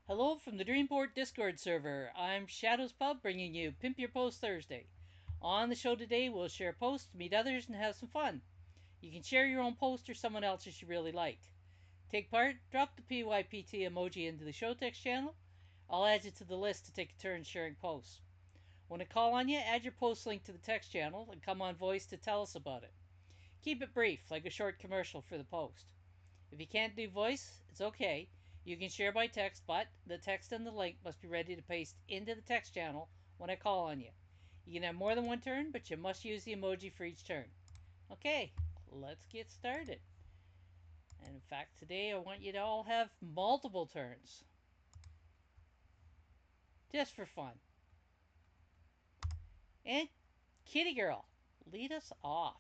Hello from the Dreamport Discord server. I'm ShadowsPub bringing you Pimp Your Post Thursday. On the show today, we'll share posts, meet others, and have some fun. You can share your own post or someone else's you really liked. Take part, drop the PYPT emoji into the show text channel. I'll add you to the list to take a turn sharing posts. When I call on you, add your post link to the text channel and come on voice to tell us about it. Keep it brief, like a short commercial for the post. If you can't do voice, it's okay. You can share by text, but the text and the link must be ready to paste into the text channel when I call on you. You can have more than one turn, but you must use the emoji for each turn. Okay, let's get started. And in fact, today I want you to all have multiple turns. Just for fun. And Kitty Girl, lead us off.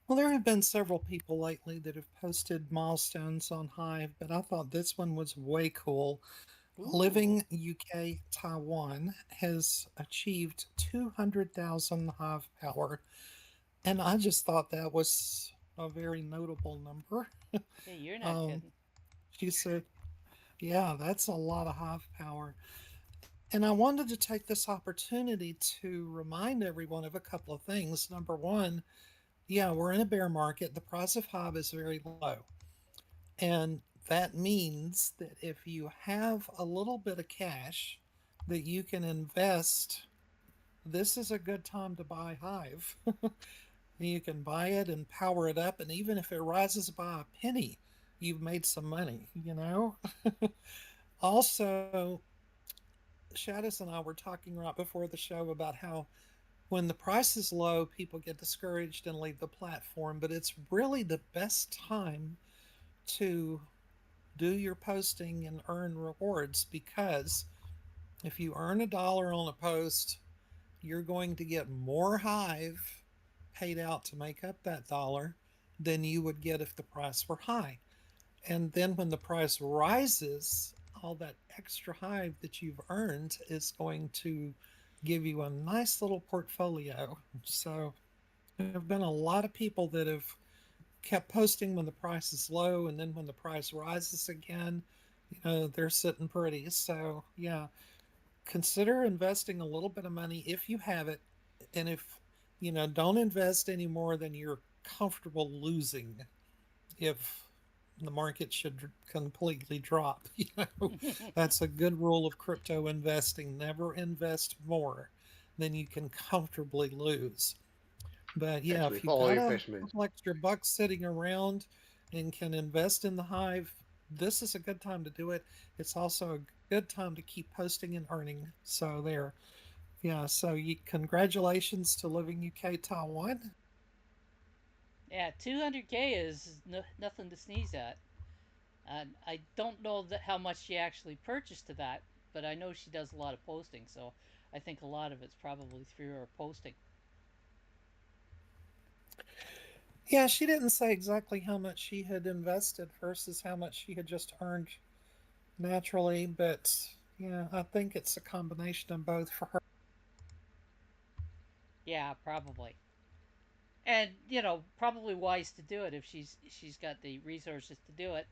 Well, there have been several people lately that have posted milestones on Hive, but I thought this one was way cool. Ooh. Living UK Taiwan has achieved 200,000 Hive power, and I just thought that was a very notable number. Hey, you're not Um, kidding. she said, yeah, that's a lot of Hive power. And I wanted to take this opportunity to remind everyone of a couple of things. Number one, yeah, we're in a bear market. The price of Hive is very low. And that means that if you have a little bit of cash that you can invest, this is a good time to buy Hive. You can buy it and power it up. And even if it rises by a penny, you've made some money. Also, Shaddis and I were talking right before the show about how when the price is low, people get discouraged and leave the platform. But it's really the best time to do your posting and earn rewards because if you earn $1 on a post, you're going to get more Hive paid out to make up that dollar than you would get if the price were high. And then when the price rises, all that extra Hive that you've earned is going to give you a nice little portfolio. So there have been a lot of people that have kept posting when the price is low, and then when the price rises again, they're sitting pretty. So yeah, consider investing a little bit of money if you have it, and if don't invest any more than you're comfortable losing if the market should completely drop. That's a good rule of crypto investing. Never invest more than you can comfortably lose. But yeah, As if with you all got a investments. couple extra bucks sitting around and can invest in the Hive, this is a good time to do it. It's also a good time to keep posting and earning. So there. Yeah, so congratulations to Living UK Taiwan. Yeah, 200K is nothing to sneeze at. And I don't know how much she actually purchased to that, but I know she does a lot of posting, so I think a lot of it's probably through her posting. Yeah, she didn't say exactly how much she had invested versus how much she had just earned naturally, but yeah, I think it's a combination of both for her. Yeah, probably. And probably wise to do it if she's got the resources to do it.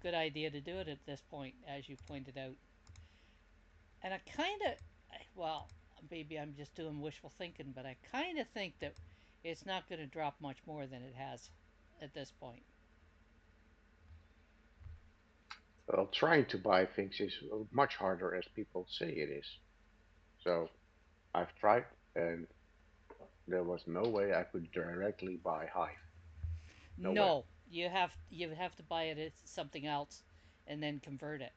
Good idea to do it at this point, as you pointed out. And I kind of, well, maybe I'm just doing wishful thinking, but I kind of think that it's not going to drop much more than it has at this point. Well, trying to buy things is much harder as people say it is. So I've tried, and there was no way I could directly buy Hive. Nowhere. No, you have to buy it as something else, and then convert it.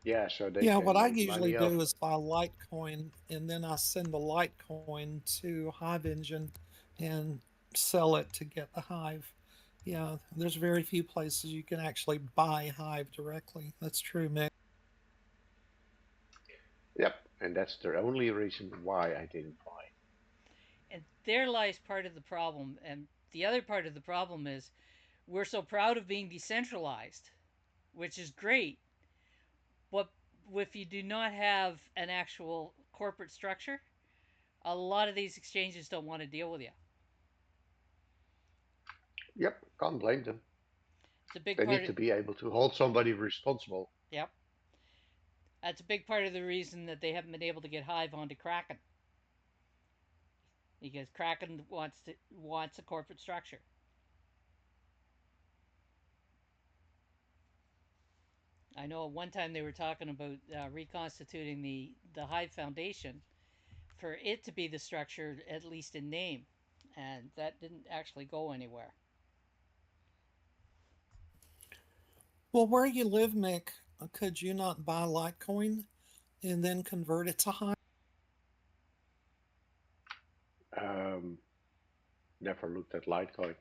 Yeah, so they Yeah, what can I make usually money off. do is buy Litecoin and then I send the Litecoin to Hive Engine and sell it to get the Hive. Yeah, there's very few places you can actually buy Hive directly. That's true, Mick. Yep, and that's the only reason why I didn't buy. And there lies part of the problem. And the other part of the problem is we're so proud of being decentralized, which is great. But if you do not have an actual corporate structure, a lot of these exchanges don't want to deal with you. Yep, can't blame them. It's a big They part need of. to be able to hold somebody responsible. Yep, that's a big part of the reason that they haven't been able to get Hive onto Kraken, because Kraken wants a corporate structure. I know at one time they were talking about reconstituting the Hive Foundation for it to be the structure, at least in name, and that didn't actually go anywhere. Well, where you live, Mick, could you not buy Litecoin and then convert it to Hive? Um, Never looked at Litecoin.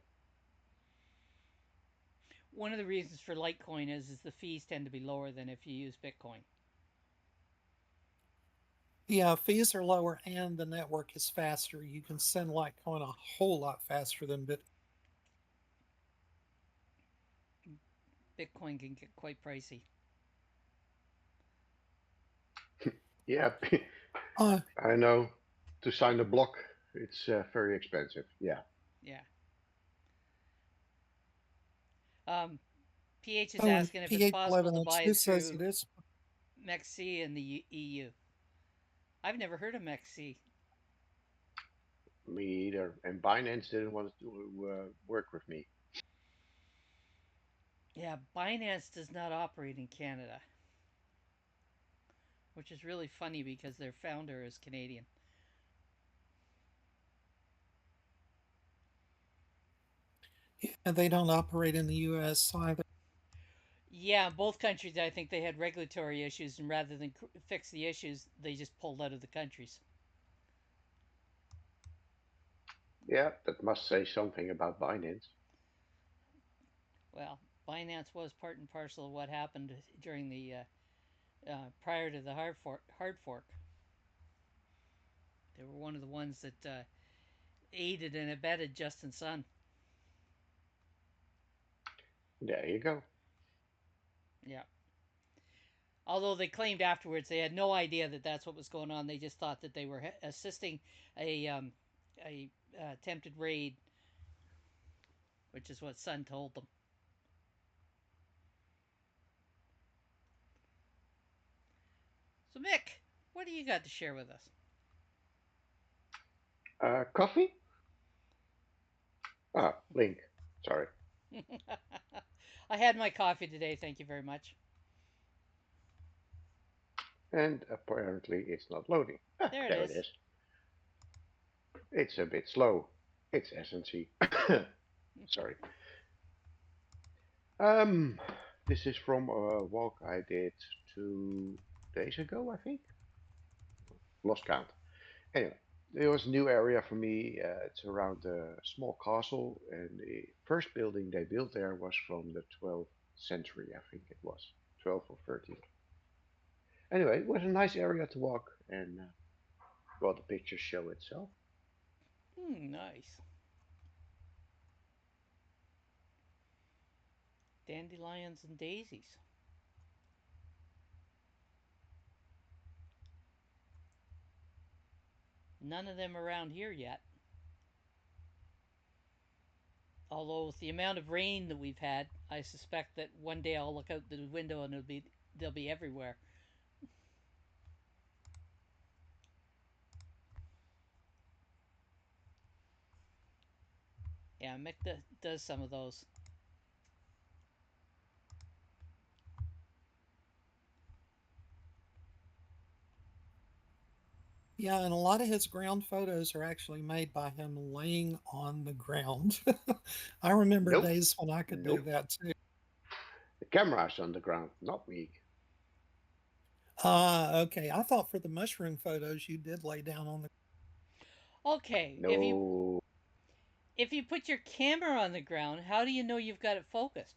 One of the reasons for Litecoin is the fees tend to be lower than if you use Bitcoin. Yeah, fees are lower and the network is faster. You can send Litecoin a whole lot faster than Bitcoin. Bitcoin can get quite pricey. Yeah, Uh, I know. To sign a block, it's very expensive. Yeah. Yeah. Um, PH is oh, and asking if it's PH possible to buy 1102 it says through it is. MEXC in the EU. I've never heard of MEXC. Me either. And Binance didn't want to work with me. Yeah, Binance does not operate in Canada, which is really funny because their founder is Canadian. And they don't operate in the US either. Yeah, both countries, I think they had regulatory issues, and rather than fix the issues, they just pulled out of the countries. Yeah, that must say something about Binance. Well, Binance was part and parcel of what happened during the prior to the hard fork. They were one of the ones that aided and abetted Justin Sun. There you go. Yeah. Although they claimed afterwards they had no idea that that's what was going on. They just thought that they were assisting a attempted raid, which is what Sun told them. So Mick, what do you got to share with us? Coffee? Ah, Link. Sorry. I had my coffee today. Thank you very much. And apparently it's not loading. Ah, There it there it is. is. It's a bit slow. It's SNC. Sorry. Um, this is from a walk I did 2 days ago, I think. Lost count. Anyway, it was a new area for me. It's around a small castle, and the first building they built there was from the 12th century, I think it was 12th or 13th. Anyway, it was a nice area to walk, and well, the pictures show itself. Nice. Dandelions and daisies. None of them around here yet. Although with the amount of rain that we've had, I suspect that one day I'll look out the window and they'll be everywhere. Yeah, Mick does some of those. Yeah, and a lot of his ground photos are actually made by him laying on the ground. I remember Nope, days when I could do nope. that too. The camera's on the ground, not me. Okay. I thought for the mushroom photos you did lay down on the. Okay, No, if you put your camera on the ground, how do you know you've got it focused?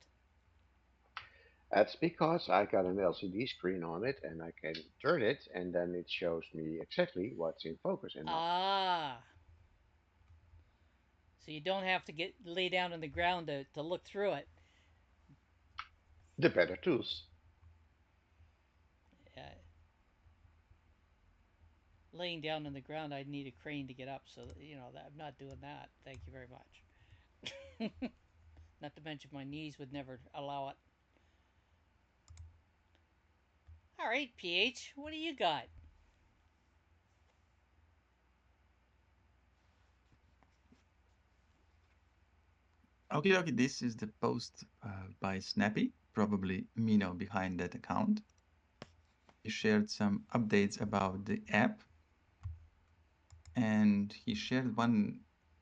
that's because I got an LCD screen on it, and I can turn it, and then it shows me exactly what's in focus and not. Ah, so you don't have to get lay down on the ground to look through it. The better tools. Uh, Laying down on the ground, I'd need a crane to get up. So I'm not doing that. Thank you very much. Not to mention my knees would never allow it. All right, PH, what do you got? Okay, okay, this is the post by Snappy, probably Mino behind that account. He shared some updates about the app, and he shared one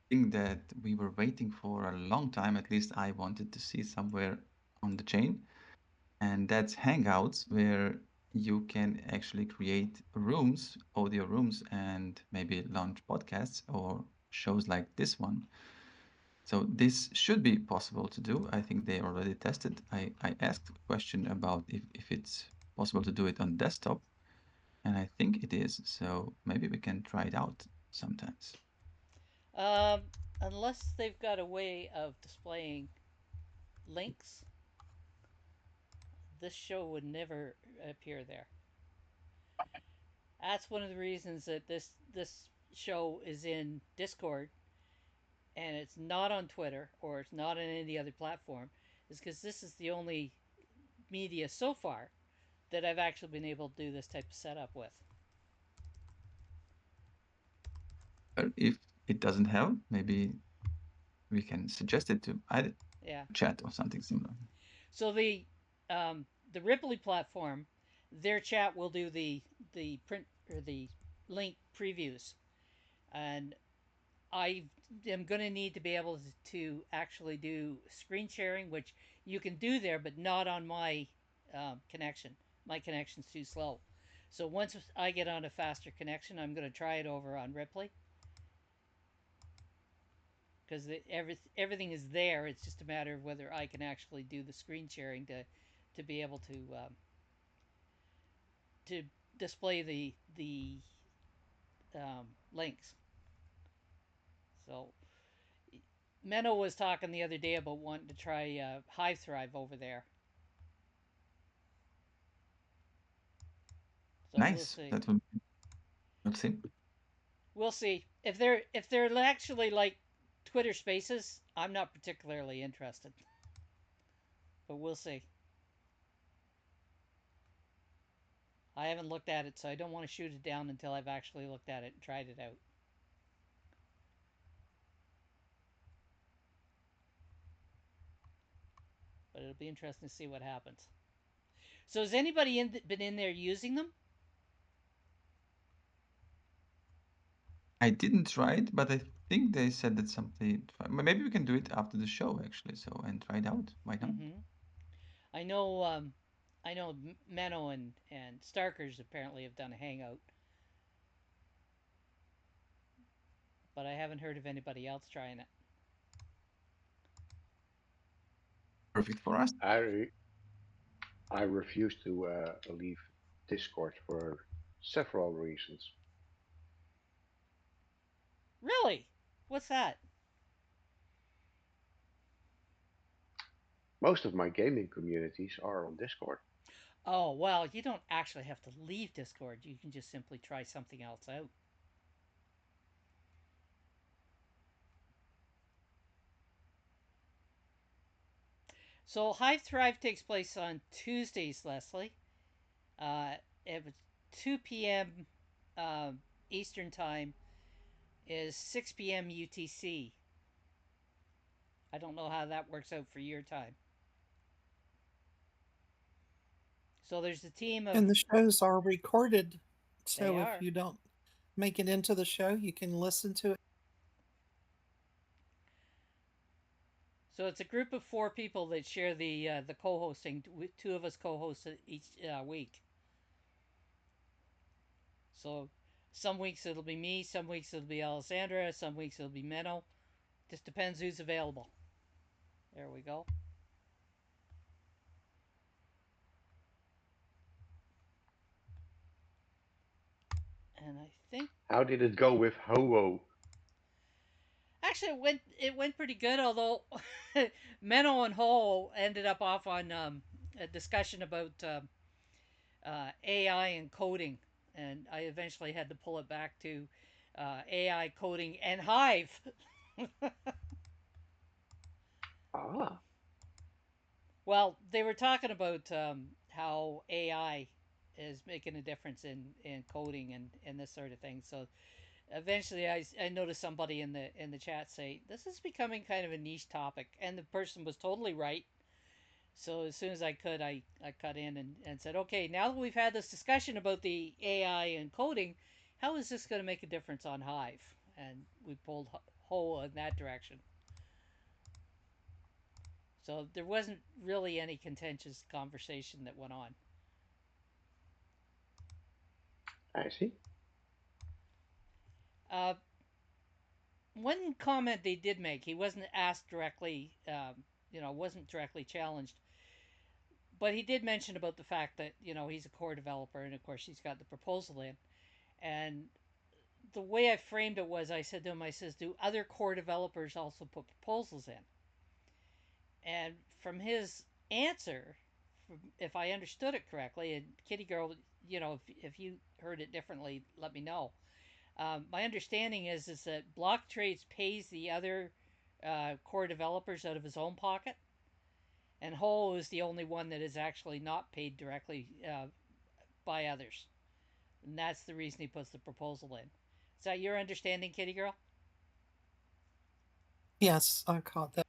thing that we were waiting for a long time. At least I wanted to see somewhere on the chain, and that's Hangouts, where you can actually create rooms, audio rooms, and maybe launch podcasts or shows like this one. So this should be possible to do. I think they already tested. I asked a question about if it's possible to do it on desktop, and I think it is. So maybe we can try it out sometimes. Um, Unless they've got a way of displaying links, this show would never appear there. That's one of the reasons that this show is in Discord and it's not on Twitter or it's not on any other platform, is because this is the only media so far that I've actually been able to do this type of setup with. Or if it doesn't help, maybe we can suggest it to either Yeah. chat or something similar. So the Ripley platform, their chat will do the print or the link previews, and I am going to need to be able to actually do screen sharing, which you can do there, but not on my connection. My connection's too slow. So once I get on a faster connection, I'm going to try it over on Ripley because everything is there. It's just a matter of whether I can actually do the screen sharing to be able to display the links. So Menno was talking the other day about wanting to try Hive Thrive over there. So we'll Nice. see. That would let's see. We'll see if they're actually like Twitter Spaces. I'm not particularly interested, but we'll see. I haven't looked at it, so I don't want to shoot it down until I've actually looked at it and tried it out. But it'll be interesting to see what happens. So has anybody been in there using them? I didn't try it, but I think they said that something. Maybe we can do it after the show actually. So and try it out. Why not? Mm-hmm. I know. I know Menno and Starkers apparently have done a hangout, but I haven't heard of anybody else trying it. Perfect for us. I re- I refuse to leave Discord for several reasons. Really? What's that? Most of my gaming communities are on Discord. Oh, well, you don't actually have to leave Discord. You can just simply try something else out. So Hive Thrive takes place on Tuesdays, Leslie. It was 2 p.m. Uh, Eastern Time is 6 p.m. UTC. I don't know how that works out for your time. So there's a team of. And the shows are recorded. They So if are. you don't make it into the show, you can listen to it. So it's a group of four people that share the co-hosting. Two of us co-host each week. So some weeks it'll be me, some weeks it'll be Alessandra, some weeks it'll be Menno. Just depends who's available. There we go. And I think How did it go with Ho? actually it went pretty good. Although Menno and Ho ended up off on a discussion about AI and coding, and I eventually had to pull it back to AI coding and Hive. Ah. Well, they were talking about how AI is making a difference in coding and this sort of thing. So eventually, I noticed somebody in the chat say this is becoming kind of a niche topic, and the person was totally right. So as soon as I could, I cut in and said, okay, now that we've had this discussion about the AI and coding, how is this going to make a difference on Hive? And we pulled Ho in that direction. So there wasn't really any contentious conversation that went on. I see. Uh, One comment they did make, he wasn't asked directly, wasn't directly challenged, but he did mention about the fact that, he's a core developer and of course he's got the proposal in. And the way I framed it was I said to him, I says, do other core developers also put proposals in? And from his answer, if I understood it correctly, and Kitty Girl, if you heard it differently, let me know. My understanding is that Block Trades pays the other core developers out of his own pocket, and Ho is the only one that is actually not paid directly by others, and that's the reason he puts the proposal in. Is that your understanding, Kitty Girl? Yes, I caught that.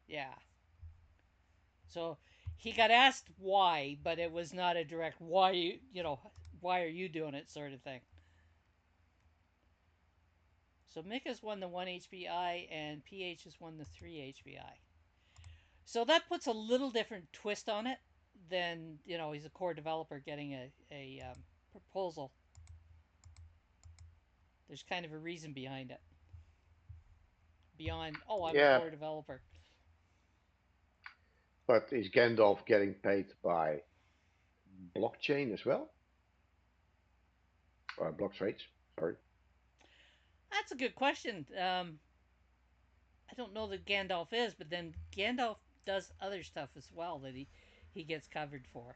Yeah. So he got asked why, but it was not a direct why why are you doing it sort of thing. So Mick has won the 1 HBI and PH has won the 3 HBI. So that puts a little different twist on it than, he's a core developer getting a proposal. There's kind of a reason behind it. Beyond, oh, I'm a Yeah, core developer. but is Gandalf getting paid by blockchain as well? Or block trades? Sorry. That's a good question. I don't know that Gandalf is, but then Gandalf does other stuff as well that he gets covered for.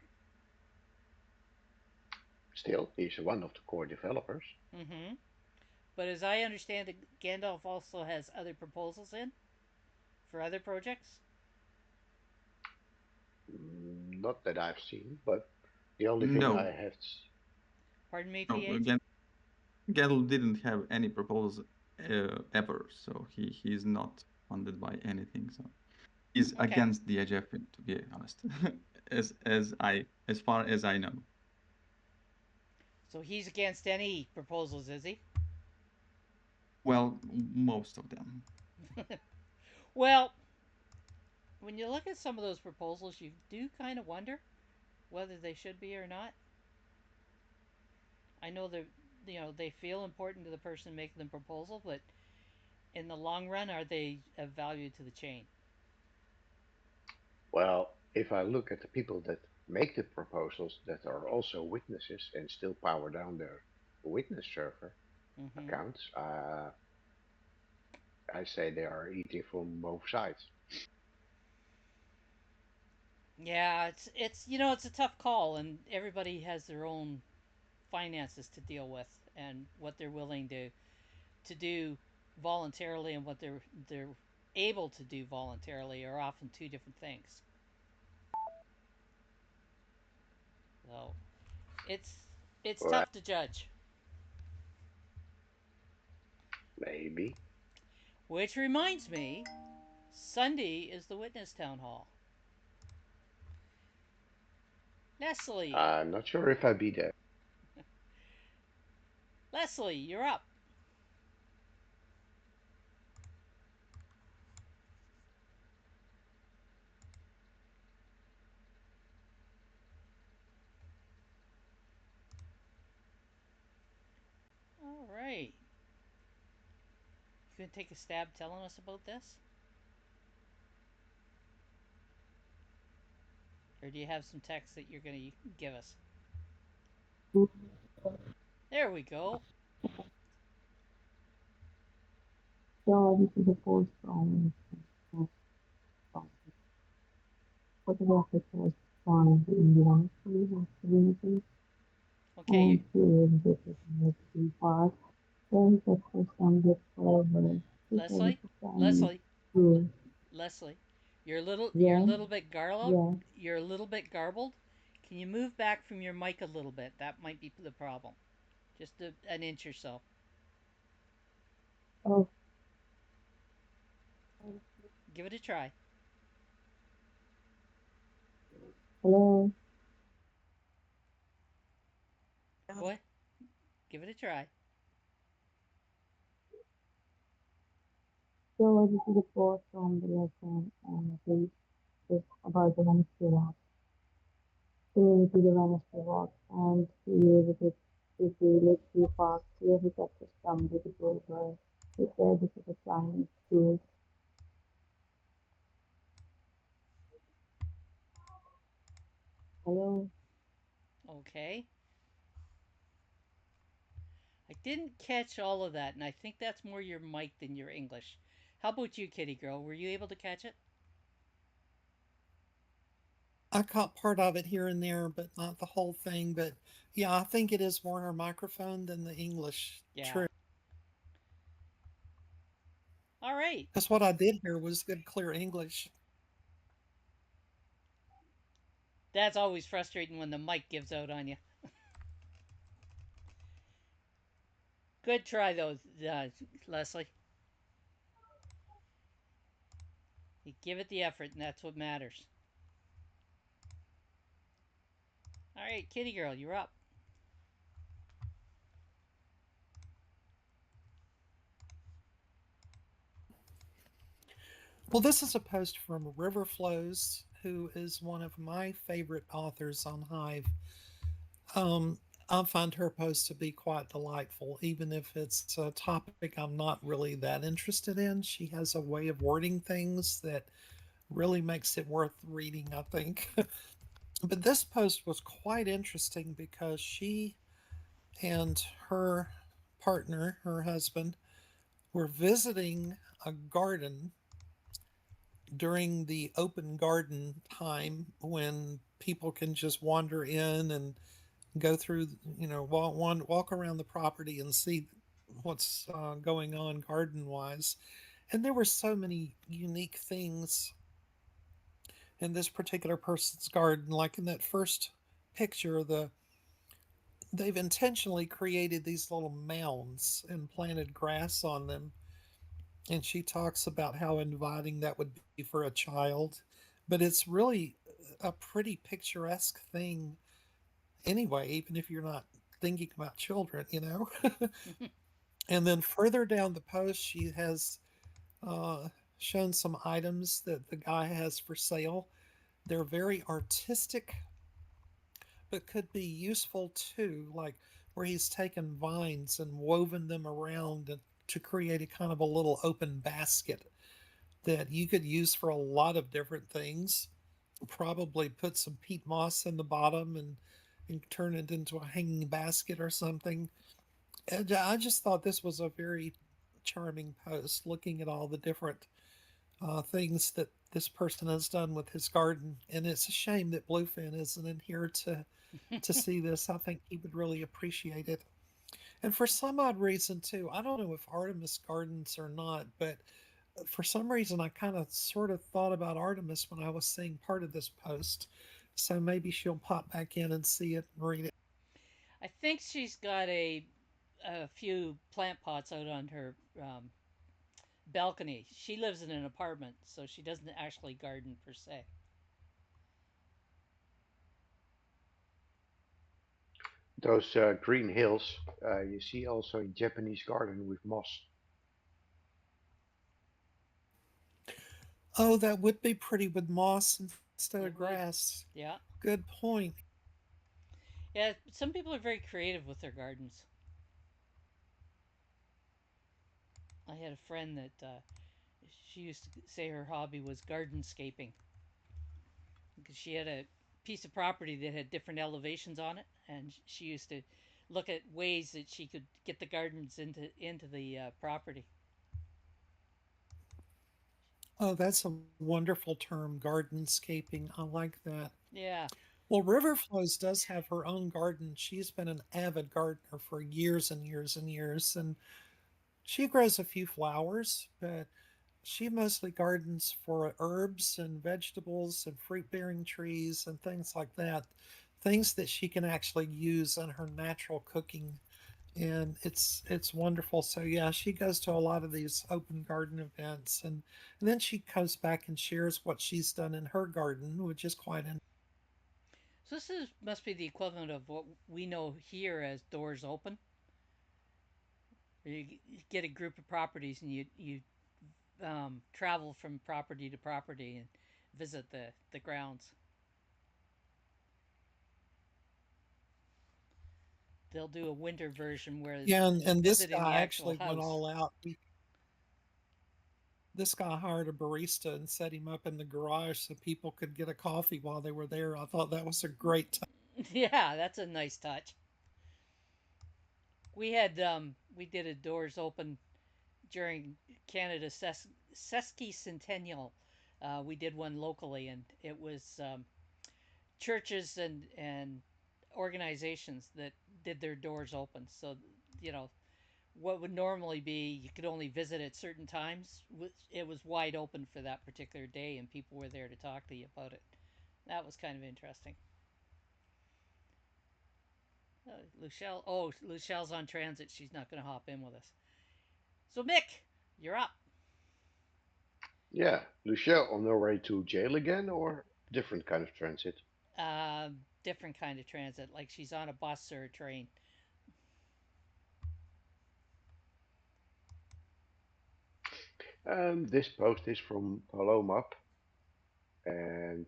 Still, he's one of the core developers. Mm-hmm. But as I understand it, Gandalf also has other proposals in for other projects. Not that I've seen, but the only thing I No, have. Pardon me, no. PH. Gettle didn't have any proposals ever, so he's not funded by anything. So he's Okay. against the AGF, to be honest, as far as I know. So he's against any proposals, is he? Well, most of them. Well, when you look at some of those proposals, you do kind of wonder whether they should be or not. I know that they feel important to the person making the proposal, but in the long run, are they of value to the chain? Well, if I look at the people that make the proposals that are also witnesses and still power down their witness server Mm-hmm. accounts, I say they are eating from both sides. Yeah, it's a tough call, and everybody has their own finances to deal with, and what they're willing to do voluntarily and what they're able to do voluntarily are often two different things. So it's it's Well, tough to judge. maybe. Which reminds me, Sunday is the witness town hall. Leslie, I'm not sure if I'd be there. Leslie, you're up. All right. You gonna take a stab telling us about this, or do you have some text that you're gonna give us? There we go. So this is a post from photographic was found in the Monastery community Okay, and here this is the park. There is a person that forever Leslie, different family Leslie, to Leslie. You're a Yeah, little bit garbled. yeah. You're a little bit garbled. Can you move back from your mic a little bit? That might be the problem. Just an inch or so. Oh, Give it a try. hello. Go ahead. Give it a try. So this is a post from the lesson and it's about the Wednesday walk. So we did the Wednesday walk and he visited the Lakeview Park where he touched some beautiful girl. He said this is a Chinese school. Hello. Okay. I didn't catch all of that, and I think that's more your mic than your English. How about you, Kitty Girl? Were you able to catch it? I caught part of it here and there, but not the whole thing. But yeah, I think it is more her microphone than the English. Yeah. True. All right. Because what I did hear was good, clear English. That's always frustrating when the mic gives out on you. Good try, though, Leslie. You give it the effort, and that's what matters. All right, Kitty Girl, you're up. Well, this is a post from River Flows, who is one of my favorite authors on Hive. I find her posts to be quite delightful, even if it's a topic I'm not really that interested in. She has a way of wording things that really makes it worth reading, I think. But this post was quite interesting because she and her partner, her husband, were visiting a garden during the open garden time when people can just wander in and go through, walk around the property and see what's going on garden wise. And there were so many unique things in this particular person's garden. Like in that first picture, they've intentionally created these little mounds and planted grass on them. And she talks about how inviting that would be for a child. But it's really a pretty picturesque thing anyway, even if you're not thinking about children. And then further down the post, she has uh, shown some items that the guy has for sale. They're very artistic, but could be useful too, like where he's taken vines and woven them around to create a kind of a little open basket that you could use for a lot of different things. Probably put some peat moss in the bottom and turn it into a hanging basket or something. And I just thought this was a very charming post, looking at all the different things that this person has done with his garden. And it's a shame that Bluefin isn't in here to see this. I think he would really appreciate it. And for some odd reason, too, I don't know if Artemis gardens or not, but for some reason, I kind of sort of thought about Artemis when I was seeing part of this post. So maybe she'll pop back in and see it and read it. I think she's got a few plant pots out on her balcony. She lives in an apartment, so she doesn't actually garden per se. Those green hills you see also in Japanese garden with moss. Oh, that would be pretty with moss instead of It would. grass. Yeah. Good point. Yeah, some people are very creative with their gardens. I had a friend that she used to say her hobby was gardenscaping because she had a piece of property that had different elevations on it, and she used to look at ways that she could get the gardens into the property. Oh, that's a wonderful term, gardenscaping. I like that. Yeah. Well, River Flows does have her own garden. She's been an avid gardener for years and years and years, and she grows a few flowers, but she mostly gardens for herbs and vegetables and fruit bearing trees and things like that. Things that she can actually use in her natural cooking. And it's wonderful. So yeah, she goes to a lot of these open garden events, and then she comes back and shares what she's done in her garden, which is quite So this is must be the equivalent of what we know here as doors open. You get a group of properties and you travel from property to property and visit the grounds. They'll do a winter version where yeah. you're And this visiting the guy actual actually went house. all out. This guy hired a barista and set him up in the garage so people could get a coffee while they were there. I thought that was a great touch. Yeah, that's a nice touch. We did a doors open during Canada's Sesquicentennial. We did one locally, and it was churches and organizations that did their doors open. So you know what would normally be you could only visit at certain times. It was wide open for that particular day, and people were there to talk to you about it. That was kind of interesting. Luchelle, oh, Luchelle's on transit. She's not going to hop in with us. So Mick, you're up. Yeah, Lucia on her way to jail again, or different kind of transit? Different kind of transit, like she's on a bus or a train. This post is from Paloma, and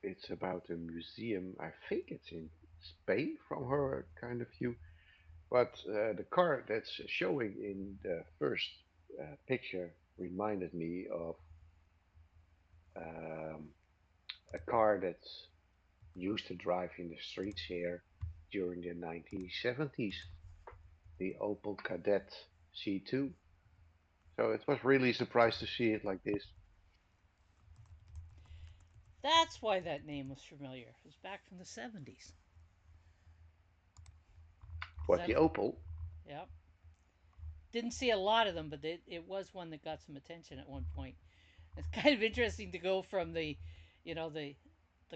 it's about a museum. I think it's in Spain from her kind of view. But the car that's showing in the first picture reminded me of um, a car that's used to drive in the streets here during the 1970s, the Opel Kadett C2. So it was really a surprise to see it like this. That's why that name was familiar. It was back from the 70s. Because What, the that's, Opel? yeah. Didn't see a lot of them, but it was one that got some attention at one point. It's kind of interesting to go from you know, the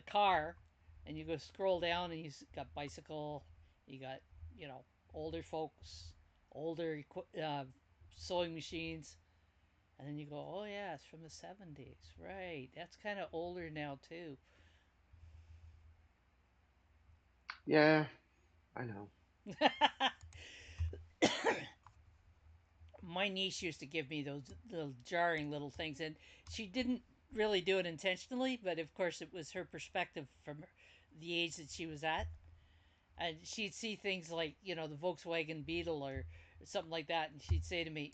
car, and you go scroll down, and you got bicycle, you got, you know, older folks, older sewing machines, and then you go, oh yeah, it's from the 70s, right? That's kind of older now too. Yeah, I know. My niece used to give me those little jarring little things, and she didn't really do it intentionally, but of course it was her perspective from the age that she was at, and she'd see things like, you know, the Volkswagen Beetle or something like that, and she'd say to me,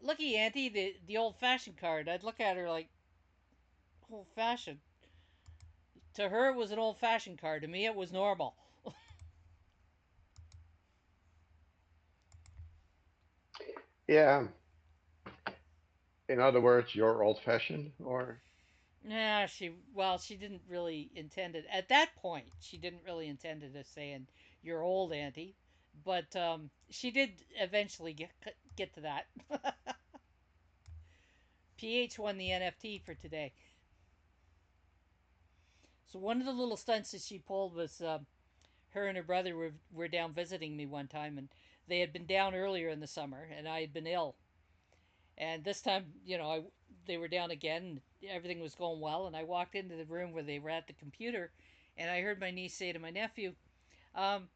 "Looky, Auntie, the old fashioned car." And I'd look at her like, old fashioned. To her, it was an old fashioned car. To me, it was normal. Yeah, in other words, you're old fashioned, or Nah, she didn't really intend it at that point. She didn't really intend it as saying you're old, Auntie, but she did eventually get to that. PH won the NFT for today. So one of the little stunts that she pulled was her and her brother were down visiting me one time, and they had been down earlier in the summer, and I had been ill. And this time, you know, they were down again, and everything was going well. And I walked into the room where they were at the computer, and I heard my niece say to my nephew, um,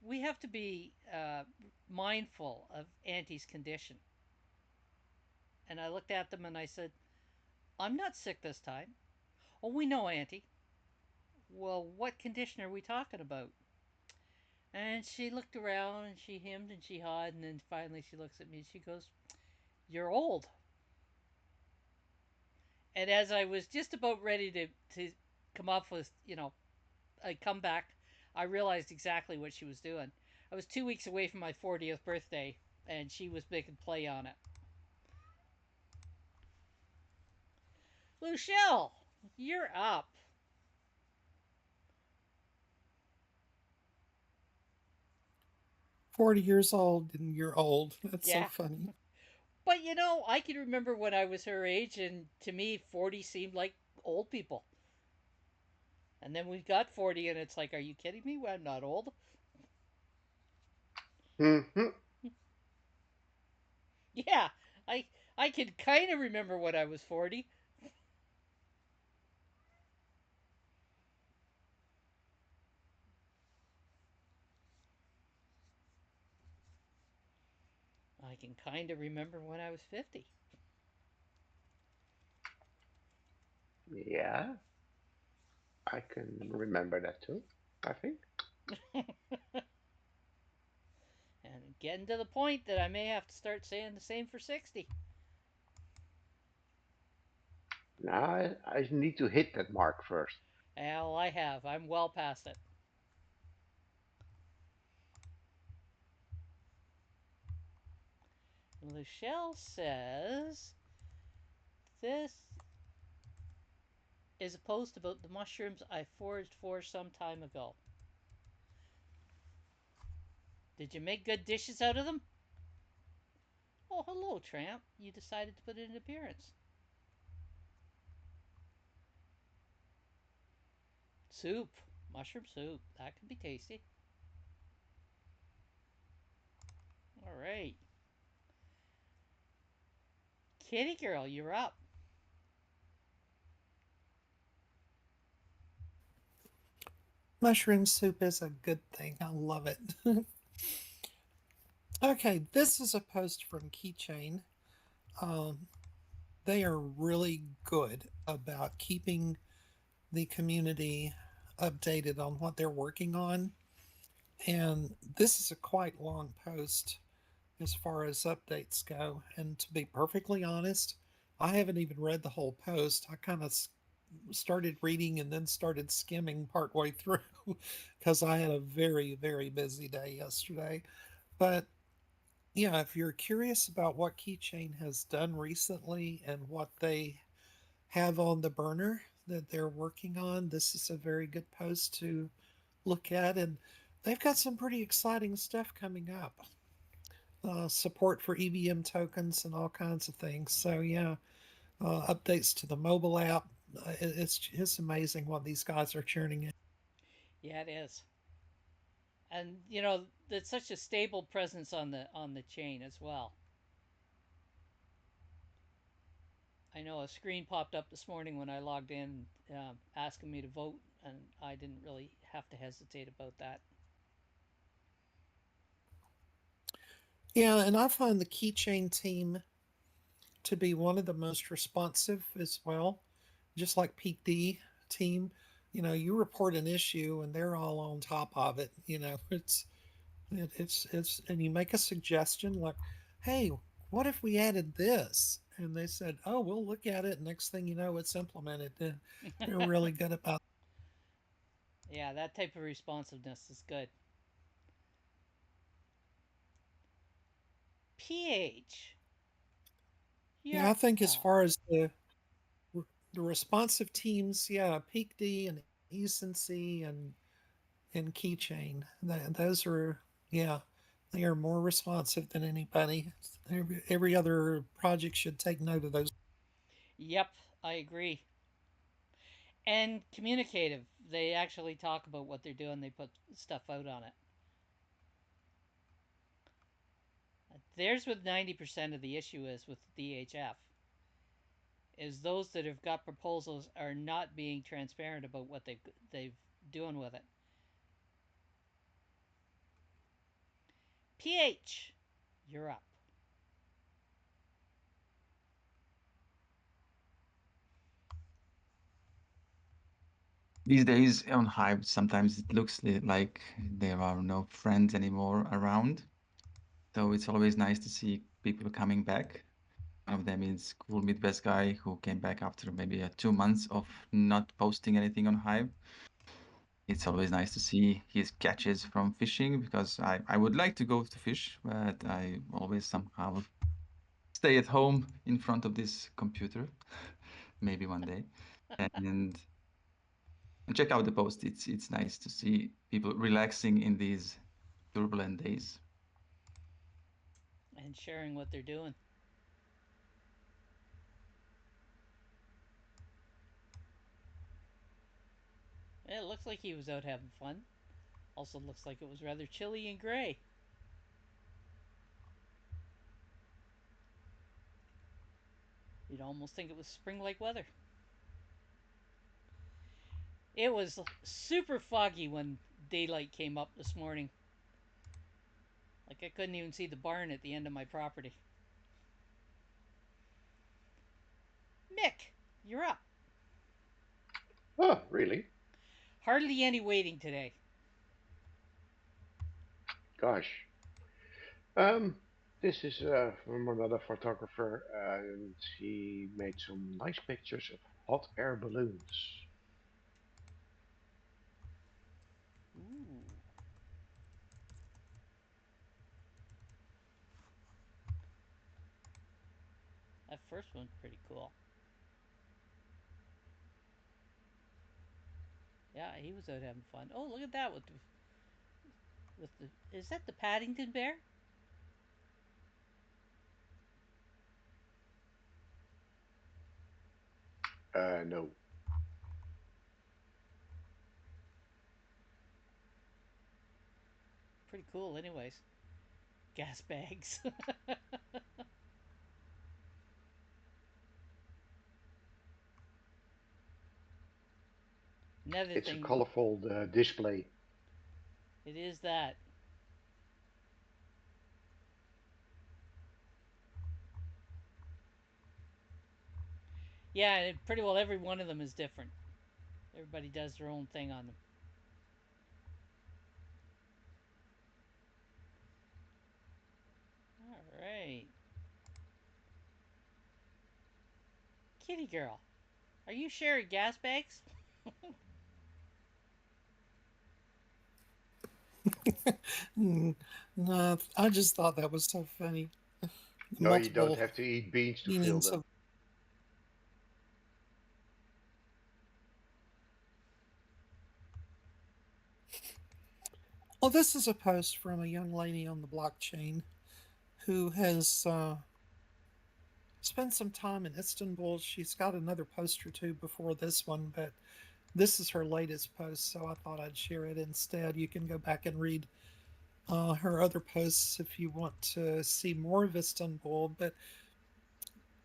"We have to be mindful of Auntie's condition." And I looked at them and I said, "I'm not sick this time." "Oh, we know, Auntie." "Well, what condition are we talking about?" And she looked around and she hemmed and she hawed, and then finally she looks at me and she goes, "You're old." And as I was just about ready to come up with, you know, a comeback, I realized exactly what she was doing. I was 2 weeks away from my 40th birthday, and she was making play on it. Luchelle, you're up. 40 years old and you're old. That's so Yeah. funny. But I can remember when I was her age, and to me, 40 seemed like old people. And then we got 40, and it's like, are you kidding me? Well, I'm not old. Hmm. Yeah, I I can kind of remember when I was 40. I can kind of remember when I was 50. Yeah, I can remember that too, I think. And getting to the point that I may have to start saying the same for 60. Now I need to hit that mark first. Well, I have. I'm well past it. Luchelle says this is a post about the mushrooms I foraged for some time ago. Did you make good dishes out of them? Oh, hello, Tramp. You decided to put in an appearance. Soup. Mushroom soup. That could be tasty. All right. Kitty girl, you're up. Mushroom soup is a good thing. I love it. Okay, this is a post from Keychain. Um, they are really good about keeping the community updated on what they're working on. And this is a quite long post as far as updates go. And to be perfectly honest, I haven't even read the whole post. I kind of started reading and then started skimming partway through because I had a very, very busy day yesterday. But yeah, if you're curious about what Keychain has done recently and what they have on the burner that they're working on, this is a very good post to look at. And they've got some pretty exciting stuff coming up. Support for EVM tokens and all kinds of things. So yeah, updates to the mobile app. It's amazing what these guys are churning in. Yeah, it is. And it's such a stable presence on the chain as well. I know a screen popped up this morning when I logged in, asking me to vote, and I didn't really have to hesitate about that. Yeah, and I find the Keychain team to be one of the most responsive as well, just like PYPT team. You report an issue and they're all on top of it. It's and you make a suggestion like, "Hey, what if we added this?" And they said, "Oh, we'll look at it." Next thing you know, it's implemented. They're really good about. Yeah, that type of responsiveness is good. PH, Yeah, I you're think as up. far as the responsive teams, yeah, PeakD and Ecency and Keychain, those are yeah, they are more responsive than anybody. Every other project should take note of those. Yep, I agree. And communicative. They actually talk about what they're doing. They put stuff out on it. There's what 90% of the issue is with DHF. Is those that have got proposals are not being transparent about what they've doing with it. PH, you're up. These days on Hive, sometimes it looks like there are no friends anymore around. So it's always nice to see people coming back. One of them is Cool Midwest guy who came back after maybe 2 months of not posting anything on Hive. It's always nice to see his catches from fishing because I would like to go to fish, but I always somehow stay at home in front of this computer, maybe one day. And check out the post. It's nice to see people relaxing in these turbulent days. And sharing what they're doing. It looks like he was out having fun. Also looks like it was rather chilly and gray. You'd almost think it was spring-like weather. It was super foggy when daylight came up this morning. Like I couldn't even see the barn at the end of my property. Mick, you're up. Oh, really? Hardly any waiting today. Gosh. Um, this is from another photographer, and he made some nice pictures of hot air balloons. Ooh, that first one's pretty cool. Yeah, he was out having fun. Oh, look at that with the is that the Paddington bear? No, Pretty cool, anyways. Gas bags. Another it's a thing, colorful display. it is that. Yeah, pretty well every one of them is different. Everybody does their own thing on them. All right, kitty girl, are you sharing gas bags? Mm, no, I just thought that was so funny. No, you don't Multiple have to eat beans to feel meanings them. of. Well, this is a post from a young lady on the blockchain who has spent some time in Istanbul. She's got another post or two before this one, but this is her latest post, so I thought I'd share it instead. You can go back and read her other posts if you want to see more of Istanbul, but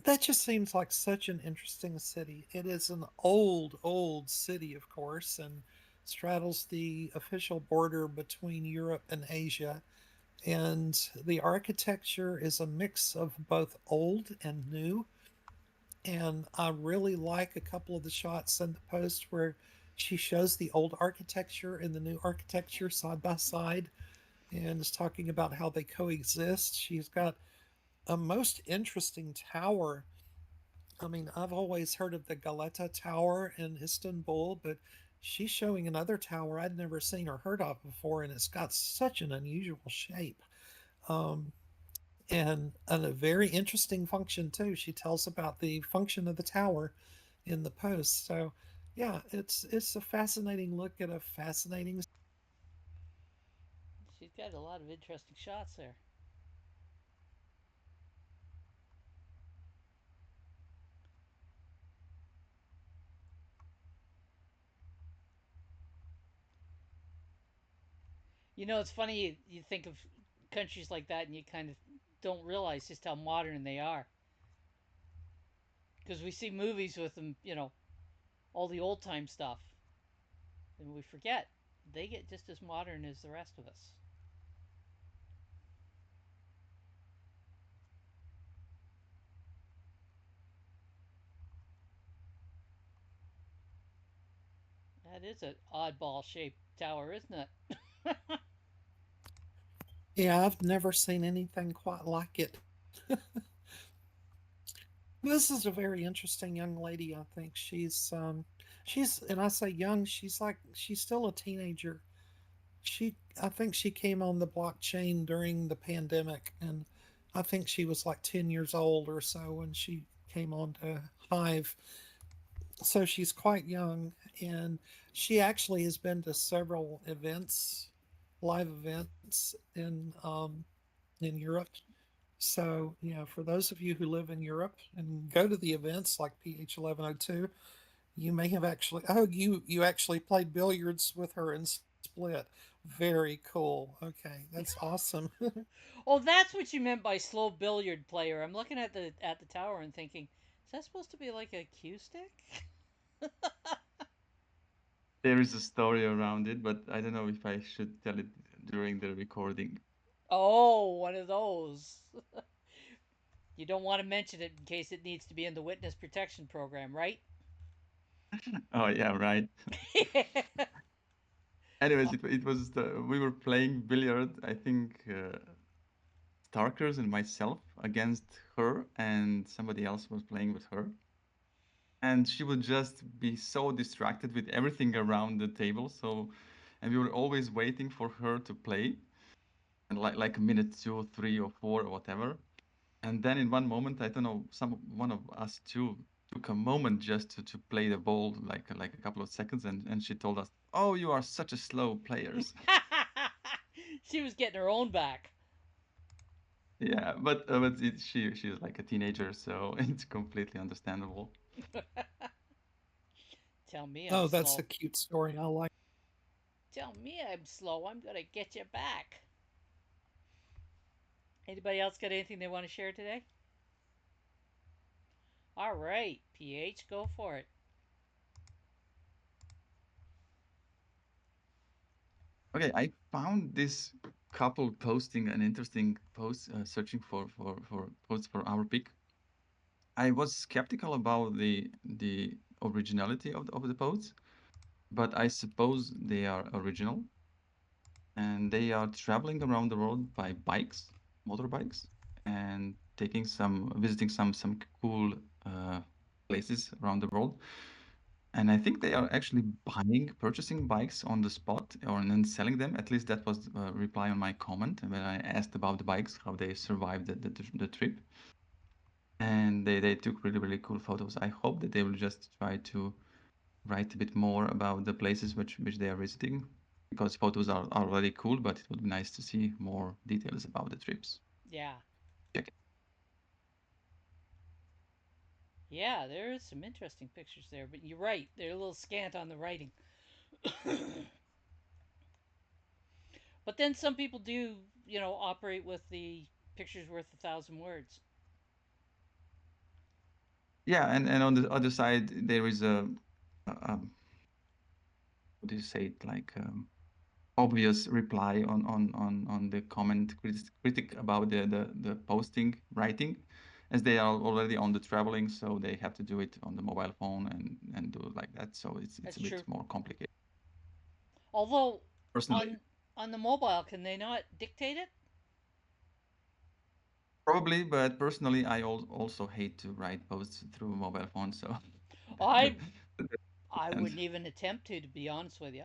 that just seems like such an interesting city. It is an old, old city, of course, and straddles the official border between Europe and Asia. And the architecture is a mix of both old and new. And I really like a couple of the shots in the post where she shows the old architecture and the new architecture side by side and is talking about how they coexist. She's got a most interesting tower. I mean, I've always heard of the Galata Tower in Istanbul, but she's showing another tower I'd never seen or heard of before, and it's got such an unusual shape. Um, and a very interesting function too. She tells about the function of the tower in the post. So, yeah, it's a fascinating look at a fascinating. She's got a lot of interesting shots there. You know, it's funny you think of countries like that and you kind of don't realize just how modern they are. Because we see movies with them, all the old time stuff, and we forget they get just as modern as the rest of us. That is an oddball shaped tower, isn't it? Yeah, I've never seen anything quite like it. This is a very interesting young lady. I think and I say young, she's still a teenager. I think she came on the blockchain during the pandemic, and I think she was like 10 years old or so when she came on to Hive. So she's quite young, and she actually has been to several events, live events in Europe. So, for those of you who live in Europe and go to the events like PH 1102, You may have actually. Oh, you actually played billiards with her and split. Very cool. Okay, that's awesome. Oh, that's what you meant by slow billiard player. I'm looking at the tower and thinking, is that supposed to be like a cue stick? There is a story around it, but I don't know if I should tell it during the recording. Oh, one of those. You don't want to mention it in case it needs to be in the witness protection program, right? Oh yeah, right. Anyways, it was we were playing billiard. I think Starkers and myself against her, and somebody else was playing with her. And she would just be so distracted with everything around the table. So, and we were always waiting for her to play, and like a minute, 2, 3, or 4, or whatever. And then in one moment, I don't know, one of us two took a moment just to play the ball, like a couple of seconds, and she told us, "Oh, you are such a slow players." She was getting her own back. Yeah, but she's like a teenager, so it's completely understandable. Tell me I'm Oh, that's a slow. cute story. I like. Tell me I'm slow. I'm gonna get you back. Anybody else got anything they want to share today? All right, PH, go for it. Okay, I found this couple posting an interesting post, searching for posts for our pick. I was skeptical about the originality of the posts, but I suppose they are original, and they are traveling around the world by bikes, motorbikes, and visiting some cool uh, places around the world. And I think they are actually purchasing bikes on the spot or and then selling them. At least that was a reply on my comment when I asked about the bikes, how they survived the trip. And they took really cool photos. I hope that they will just try to write a bit more about the places which they are visiting, because photos are already cool, but it would be nice to see more details about the trips. Yeah. Check it. Yeah, there is some interesting pictures there, but you're right. They're a little scant on the writing. But then some people do, operate with the pictures worth a thousand words. Yeah, and on the other side there is a what do you say it, like obvious reply on the critic about the posting writing, as they are already on the traveling, so they have to do it on the mobile phone and do it like that, so it's That's a bit true. more complicated Although personally. on the mobile, can they not dictate it? Probably, but personally I also hate to write posts through a mobile phone, so that, I that I and wouldn't even attempt to be honest with you.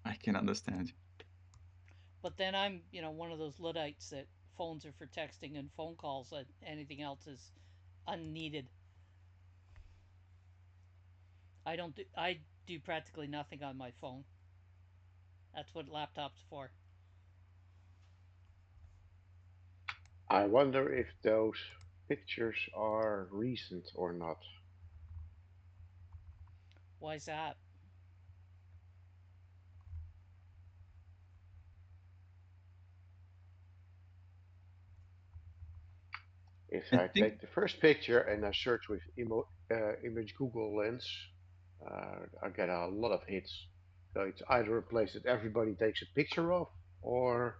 I can understand. But then I'm, one of those Luddites that phones are for texting and phone calls, and anything else is unneeded. I do practically nothing on my phone. That's what laptop's for. I wonder if those pictures are recent or not. Why's that? If I I think, take the first picture and I search with image Google Lens, I get a lot of hits. So it's either a place that everybody takes a picture of, or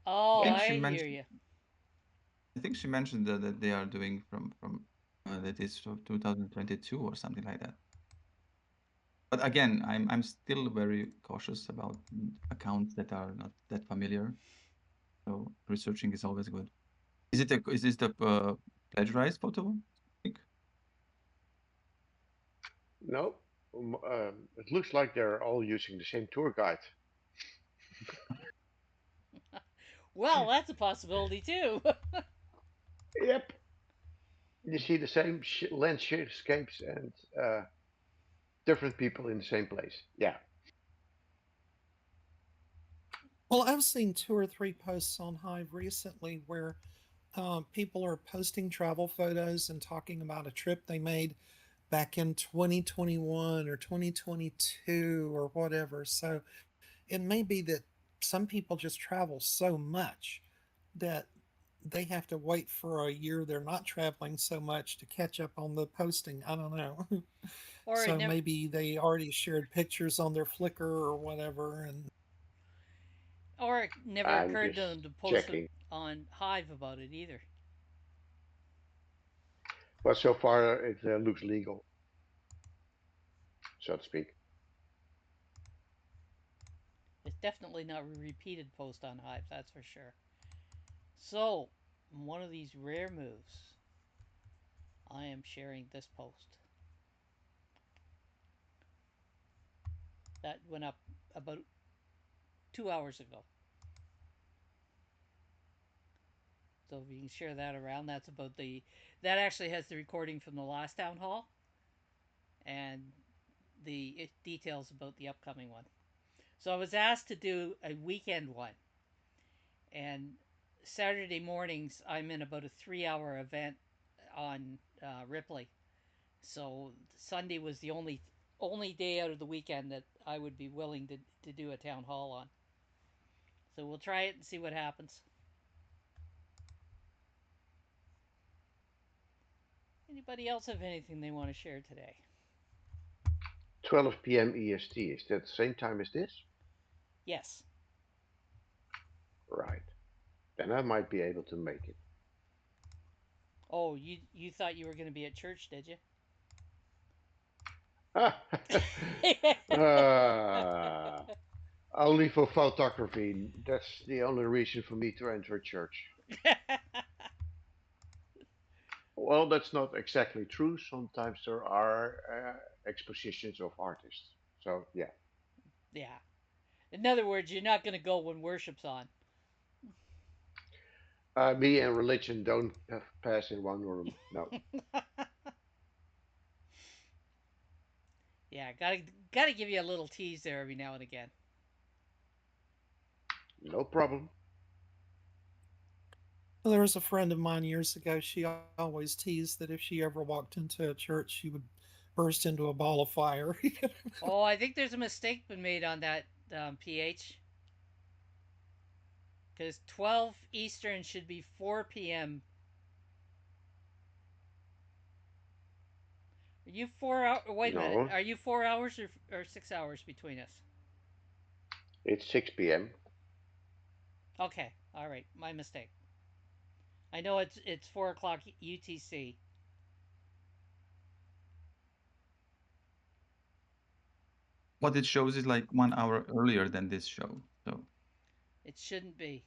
Oh, I yeah. think she I hear mentioned you. I think she mentioned that they are doing from that is from 2022 or something like that. But again, I'm still very cautious about accounts that are not that familiar. So researching is always good. Is this the plagiarized photo? I think? No, it looks like they're all using the same tour guide. Well, that's a possibility too. Yep, you see the same landscapes and different people in the same place. Yeah, Well, I've seen two or three posts on Hive recently where People are posting travel photos and talking about a trip they made back in 2021 or 2022 or whatever. So it may be that some people just travel so much that they have to wait for a year they're not traveling so much to catch up on the posting. I don't know. Or it So never, maybe they already shared pictures on their Flickr or whatever. And or it never I'm occurred to just them to post it checking. on Hive about it either. But so far, it looks legal, so to speak. It's definitely not a repeated post on Hive, that's for sure. So, one of these rare moves, I am sharing this post that went up about 2 hours ago. So if you can share that around, that's about the that actually has the recording from the last town hall and the details about the upcoming one. So I was asked to do a weekend one, and Saturday mornings I'm in about a 3 hour event on Ripley. So Sunday was the only day out of the weekend that I would be willing to do a town hall on. So we'll try it and see what happens. Anybody else have anything they want to share today? 12 p.m. EST. Is that the same time as this? Yes. Right. Then I might be able to make it. Oh, you thought you were going to be at church, did you? Ah, only for photography. That's the only reason for me to enter a church. Well, that's not exactly true. Sometimes there are expositions of artists. So, yeah. Yeah. In other words, you're not going to go when worship's on. Me and religion don't pass in one room. No, Yeah, gotta give you a little tease there every now and again. no problem. well, there was a friend of mine years ago. She always teased that if she ever walked into a church, she would burst into a ball of fire. Oh, I think there's a mistake been made on that PH. Because 12 Eastern should be 4 p.m. Are you 4 hours? Wait a minute. No, Are you 4 hours or 6 hours between us? it's 6 p.m. Okay. All right. My mistake. I know it's 4 o'clock UTC. What it shows is like 1 hour earlier than this show. So It shouldn't be.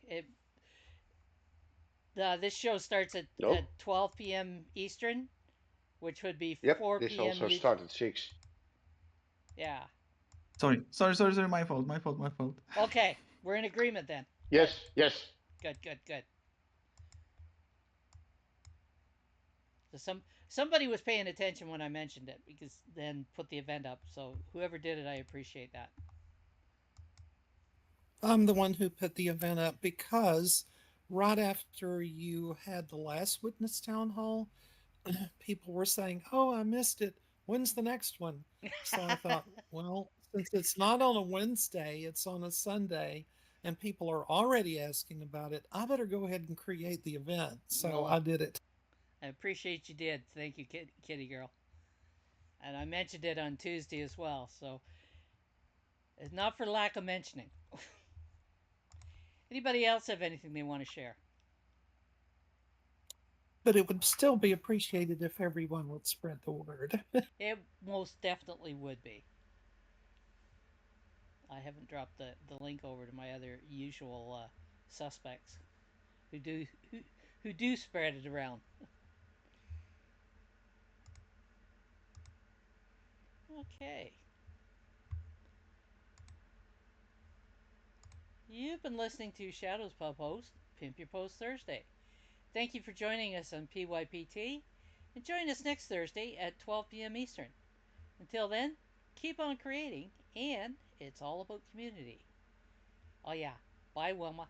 This show starts No, at 12 p.m. Eastern, which would be yep, 4 this p.m. also UTC. started 6. Yeah. sorry. My fault. My fault. My fault. Okay. We're in agreement then. Good. Yes, yes. Good. Good. Good. So somebody was paying attention when I mentioned it because then put the event up. So whoever did it, I appreciate that. I'm the one who put the event up because right after you had the last witness town hall, people were saying, "Oh, I missed it. When's the next one?" So I thought, well, since it's not on a Wednesday, it's on a Sunday, and people are already asking about it, I better go ahead and create the event. So Well, I did it. I appreciate you did. Thank you, Kitty Girl. And I mentioned it on Tuesday as well. So it's not for lack of mentioning. Anybody else have anything they want to share? But it would still be appreciated if everyone would spread the word. It most definitely would be. I haven't dropped the link over to my other usual suspects who do who do spread it around. Okay. You've been listening to Shadows Pub host Pimp Your Post Thursday. Thank you for joining us on PYPT, and join us next Thursday at 12 p.m. Eastern. Until then, keep on creating, and it's all about community. Oh, yeah. Bye, Wilma.